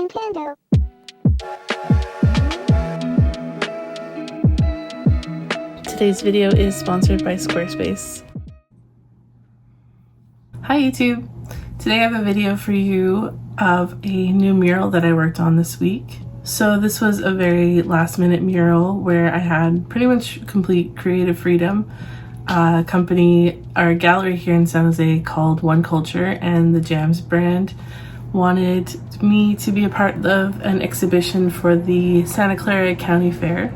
and Pando. Today's video is sponsored by Squarespace. Hi YouTube! Today I have a video for you of a new mural that I worked on this week. So this was a very last minute mural where I had pretty much complete creative freedom. A company, or a gallery here in San Jose called One Culture and the Jams brand wanted me to be a part of an exhibition for the Santa Clara County Fair.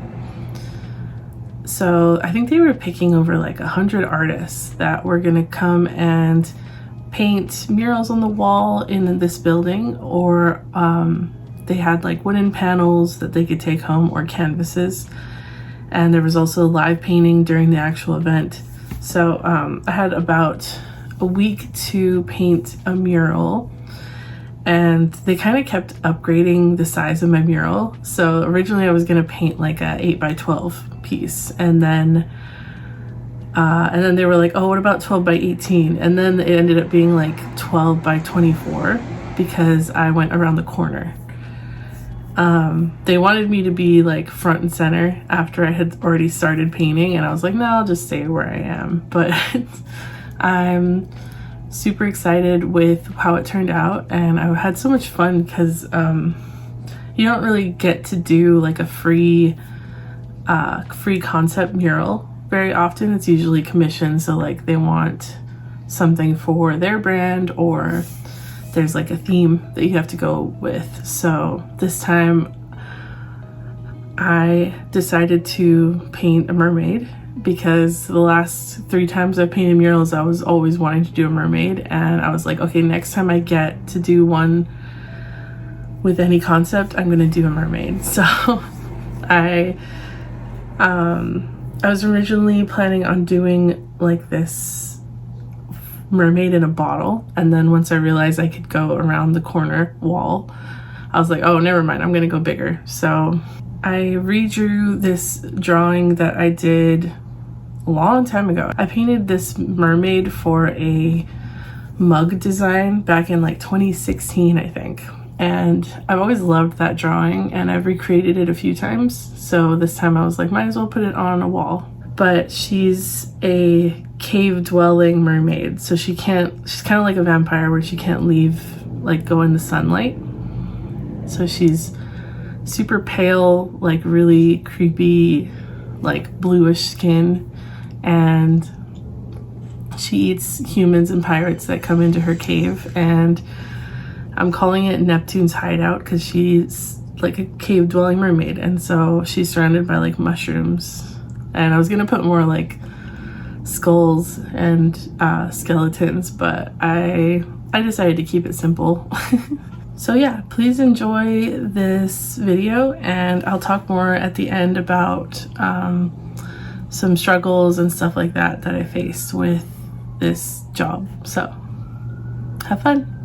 So I think they were picking over like 100 artists that were gonna come and paint murals on the wall in this building, or they had like wooden panels that they could take home or canvases. And there was also live painting during the actual event. So I had about a week to paint a mural, and they kind of kept upgrading the size of my mural. So originally I was gonna paint like a 8x12 piece, and then they were like, oh, what about 12x18? And then it ended up being like 12x24 because I went around the corner. They wanted me to be like front and center after I had already started painting, and I was like, no, I'll just stay where I am. But I'm super excited with how it turned out, and I had so much fun because you don't really get to do like a free concept mural very often. It's usually commissioned, so like they want something for their brand, or there's like a theme that you have to go with. So this time I decided to paint a mermaid because the last 3 times I painted murals I was always wanting to do a mermaid, and I was like, okay, next time I get to do one with any concept, I'm gonna do a mermaid. So I was originally planning on doing like this mermaid in a bottle, and then once I realized I could go around the corner wall, I was like, oh, never mind, I'm gonna go bigger. So I redrew this drawing that I did a long time ago. I painted this mermaid for a mug design back in like 2016, I think. And I've always loved that drawing, and I've recreated it a few times. So this time I was like, might as well put it on a wall. But she's a cave dwelling mermaid, so she's kind of like a vampire where she can't leave, like go in the sunlight. So she's super pale, like really creepy, like bluish skin, and she eats humans and pirates that come into her cave. And I'm calling it Neptunes Hideout because she's like a cave dwelling mermaid, and so she's surrounded by like mushrooms. And I was gonna put more like skulls and skeletons, but I decided to keep it simple. So yeah, please enjoy this video, and I'll talk more at the end about some struggles and stuff like that I faced with this job. So have fun.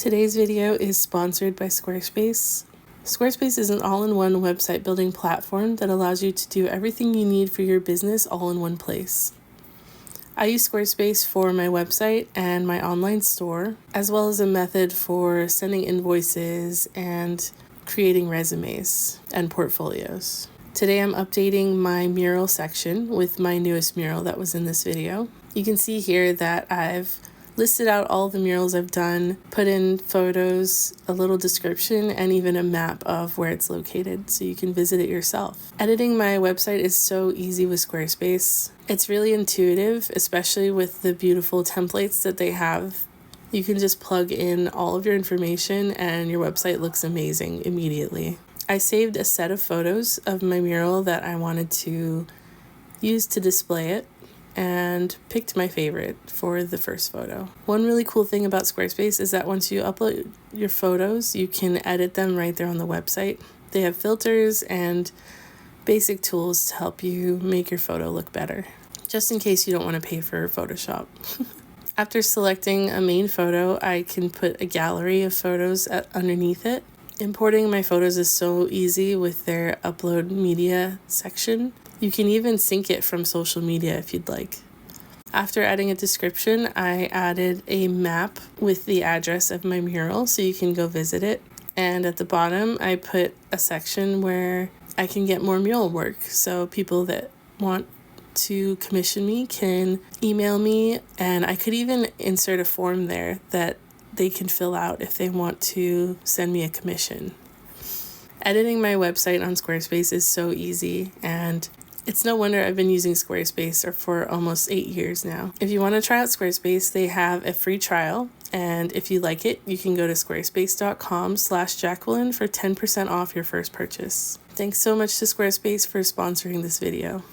Today's video is sponsored by Squarespace. Squarespace is an all-in-one website building platform that allows you to do everything you need for your business all in one place. I use Squarespace for my website and my online store, as well as a method for sending invoices and creating resumes and portfolios. Today I'm updating my mural section with my newest mural that was in this video. You can see here that I've listed out all the murals I've done, put in photos, a little description, and even a map of where it's located so you can visit it yourself. Editing my website is so easy with Squarespace. It's really intuitive, especially with the beautiful templates that they have. You can just plug in all of your information and your website looks amazing immediately. I saved a set of photos of my mural that I wanted to use to display it, and picked my favorite for the first photo. One really cool thing about Squarespace is that once you upload your photos, you can edit them right there on the website. They have filters and basic tools to help you make your photo look better, just in case you don't want to pay for Photoshop. After selecting a main photo, I can put a gallery of photos underneath it. Importing my photos is so easy with their upload media section. You can even sync it from social media if you'd like. After adding a description, I added a map with the address of my mural so you can go visit it. And at the bottom, I put a section where I can get more mural work. So people that want to commission me can email me, and I could even insert a form there that they can fill out if they want to send me a commission. Editing my website on Squarespace is so easy, and it's no wonder I've been using Squarespace for almost 8 years now. If you want to try out Squarespace, they have a free trial, and if you like it, you can go to squarespace.com/Jacquelin for 10% off your first purchase. Thanks so much to Squarespace for sponsoring this video.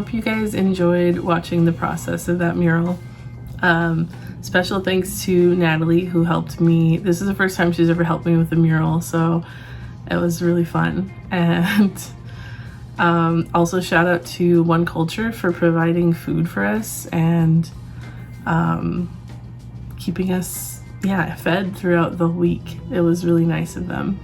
hope you guys enjoyed watching the process of that mural. Special thanks to Natalie, who helped me. This is the first time she's ever helped me with a mural, so it was really fun. And also shout out to One Culture for providing food for us and keeping us fed throughout the week. It was really nice of them.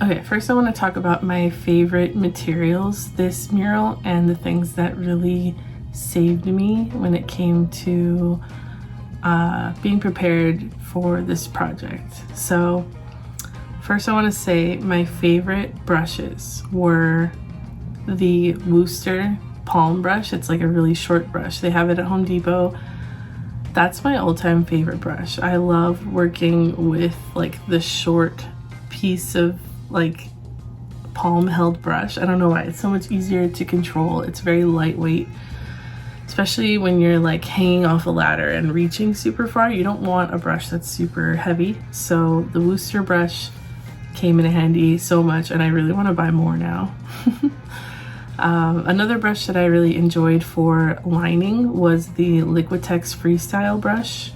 Okay, first I want to talk about my favorite materials this mural and the things that really saved me when it came to being prepared for this project. So first I want to say my favorite brushes were the Wooster palm brush. It's like a really short brush. They have it at Home Depot. That's my all-time favorite brush. I love working with like the short piece of like palm held brush. I don't know why, it's so much easier to control. It's very lightweight, especially when you're like hanging off a ladder and reaching super far. You don't want a brush that's super heavy. So the Wooster brush came in handy so much, and I really want to buy more now. Another brush that I really enjoyed for lining was the Liquitex Freestyle brush.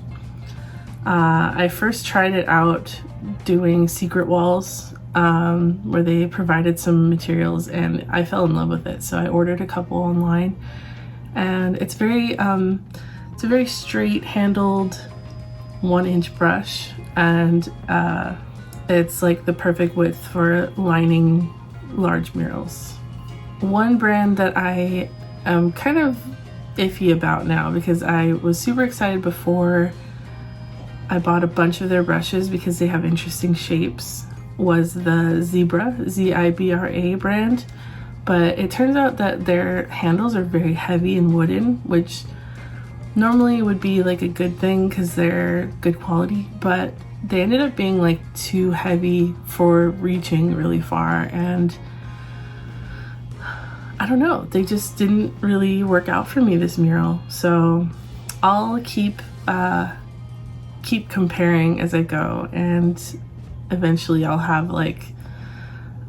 I first tried it out doing secret walls where they provided some materials, and I fell in love with it. So I ordered a couple online, and it's a very straight handled 1-inch brush, and it's like the perfect width for lining large murals. One brand that I am kind of iffy about now, because I was super excited before I bought a bunch of their brushes because they have interesting shapes, was the Zebra, Z-I-B-R-A brand. But it turns out that their handles are very heavy and wooden, which normally would be like a good thing because they're good quality, but they ended up being like too heavy for reaching really far, and I don't know, they just didn't really work out for me this mural. So I'll keep comparing as I go, and eventually I'll have like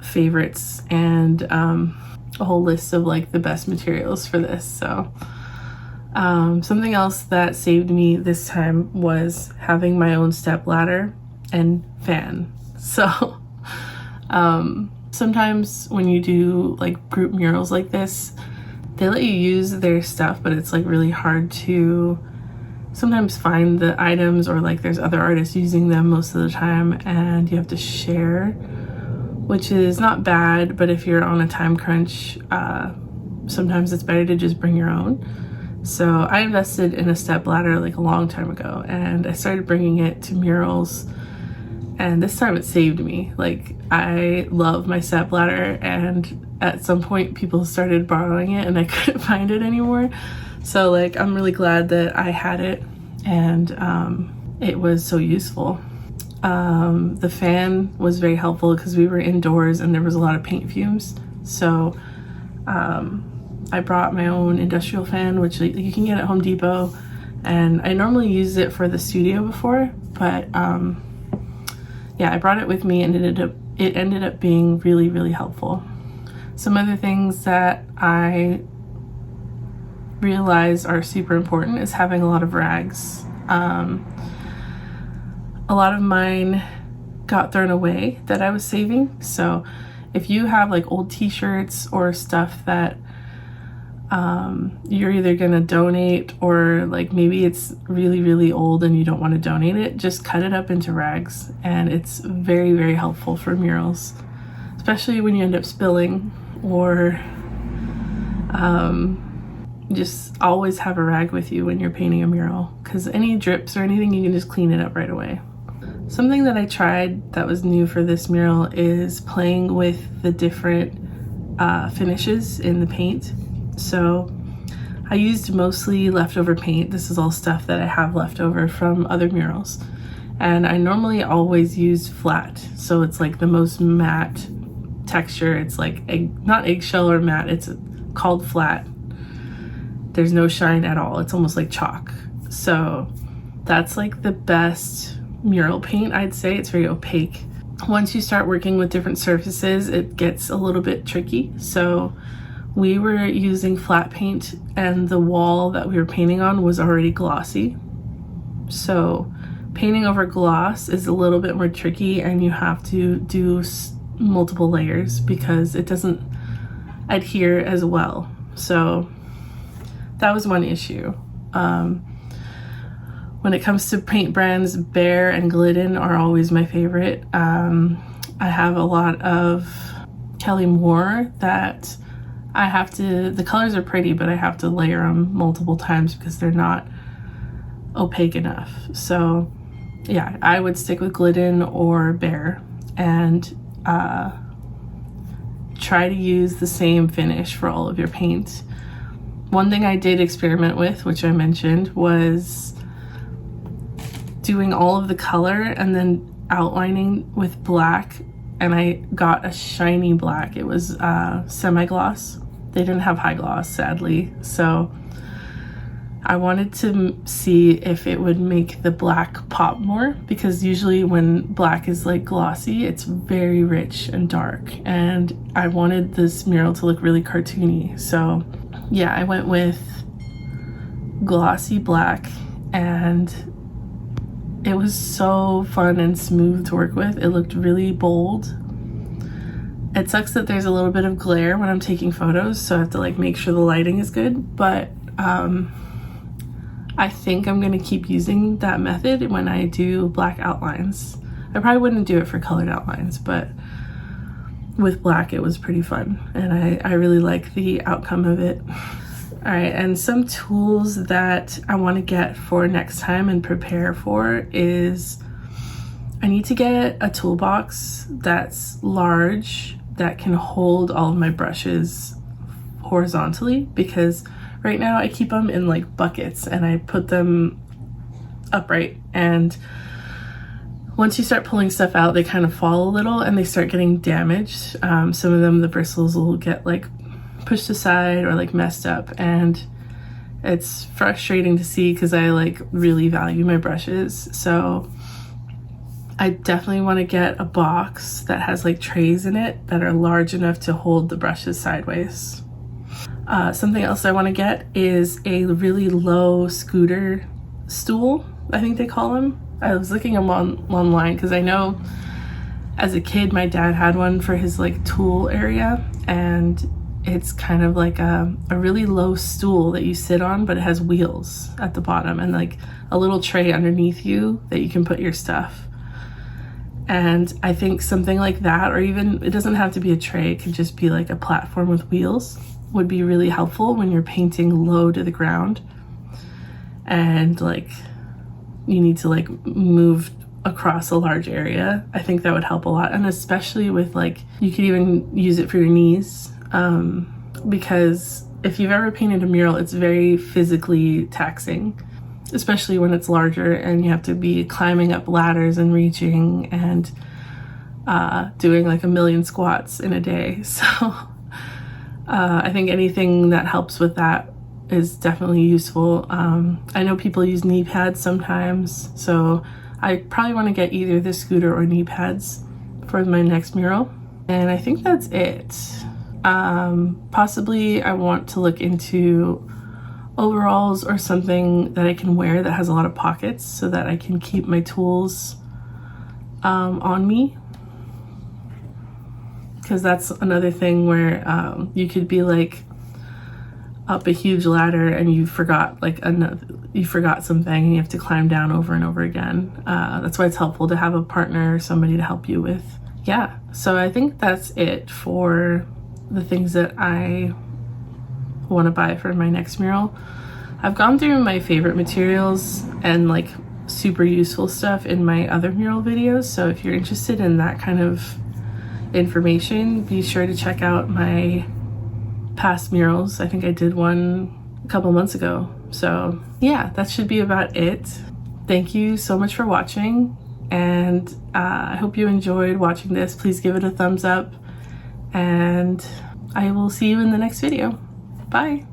favorites and a whole list of like the best materials for this. So something else that saved me this time was having my own step ladder and fan. So sometimes when you do like group murals like this, they let you use their stuff, but it's like really hard to sometimes find the items, or like there's other artists using them most of the time and you have to share, which is not bad, but if you're on a time crunch, sometimes it's better to just bring your own. So I invested in a step ladder like a long time ago, and I started bringing it to murals, and this time it saved me. Like, I love my step ladder, and at some point people started borrowing it and I couldn't find it anymore. So like, I'm really glad that I had it, and it was so useful. The fan was very helpful because we were indoors and there was a lot of paint fumes. So I brought my own industrial fan, which you can get at Home Depot, and I normally use it for the studio before, but yeah, I brought it with me, and it ended up being really, really helpful. Some other things that I realize are super important is having a lot of rags. A lot of mine got thrown away that I was saving. So if you have like old t-shirts or stuff that you're either gonna donate, or like maybe it's really, really old and you don't want to donate it, just cut it up into rags, and it's very, very helpful for murals, especially when you end up spilling, or just always have a rag with you when you're painting a mural, because any drips or anything, you can just clean it up right away. Something that I tried that was new for this mural is playing with the different finishes in the paint. So I used mostly leftover paint. This is all stuff that I have left over from other murals, and I normally always use flat, so it's like the most matte texture. It's like not eggshell or matte, it's called flat. There's no shine at all. It's almost like chalk. So that's like the best mural paint, I'd say. It's very opaque. Once you start working with different surfaces, it gets a little bit tricky. So We were using flat paint and the wall that we were painting on was already glossy. So painting over gloss is a little bit more tricky, and you have to do multiple layers because it doesn't adhere as well. So that was one issue. When it comes to paint brands, Behr and Glidden are always my favorite. I have a lot of Kelly Moore that I have to, the colors are pretty, but I have to layer them multiple times because they're not opaque enough. So yeah, I would stick with Glidden or Behr and try to use the same finish for all of your paint. One thing I did experiment with, which I mentioned, was doing all of the color and then outlining with black, and I got a shiny black. It was semi-gloss. They didn't have high gloss, sadly, so I wanted to see if it would make the black pop more, because usually when black is like glossy, it's very rich and dark, and I wanted this mural to look really cartoony. So yeah, I went with glossy black, and it was so fun and smooth to work with. It looked really bold. It sucks that there's a little bit of glare when I'm taking photos, so I have to like make sure the lighting is good, but I think I'm gonna keep using that method when I do black outlines. I probably wouldn't do it for colored outlines, but with black it was pretty fun, and I really like the outcome of it. All right, and some tools that I want to get for next time and prepare for is I need to get a toolbox that's large that can hold all of my brushes horizontally, because right now I keep them in like buckets and I put them upright, and once you start pulling stuff out, they kind of fall a little and they start getting damaged. Some of them, the bristles will get like pushed aside or like messed up, and it's frustrating to see because I like really value my brushes. So I definitely want to get a box that has like trays in it that are large enough to hold the brushes sideways. Something else I want to get is a really low scooter stool, I think they call them. I was looking them online because I know as a kid my dad had one for his like tool area, and it's kind of like a really low stool that you sit on, but it has wheels at the bottom and like a little tray underneath you that you can put your stuff. And I think something like that, or even it doesn't have to be a tray, it could just be like a platform with wheels, would be really helpful when you're painting low to the ground and like you need to like move across a large area. I think that would help a lot, and especially with like, you could even use it for your knees, because if you've ever painted a mural, it's very physically taxing, especially when it's larger and you have to be climbing up ladders and reaching and doing like a million squats in a day. So I think anything that helps with that is definitely useful. I know people use knee pads sometimes, so I probably want to get either the scooter or knee pads for my next mural. And I think that's it. Possibly I want to look into overalls or something that I can wear that has a lot of pockets so that I can keep my tools on me. Because that's another thing where you could be like up a huge ladder and you forgot something and you have to climb down over and over again. That's why it's helpful to have a partner or somebody to help you with. Yeah, so I think that's it for the things that I want to buy for my next mural. I've gone through my favorite materials and like super useful stuff in my other mural videos, so if you're interested in that kind of information, be sure to check out my past murals. I think I did one a couple months ago. So yeah, that should be about it. Thank you so much for watching, and I hope you enjoyed watching this. Please give it a thumbs up, and I will see you in the next video. Bye.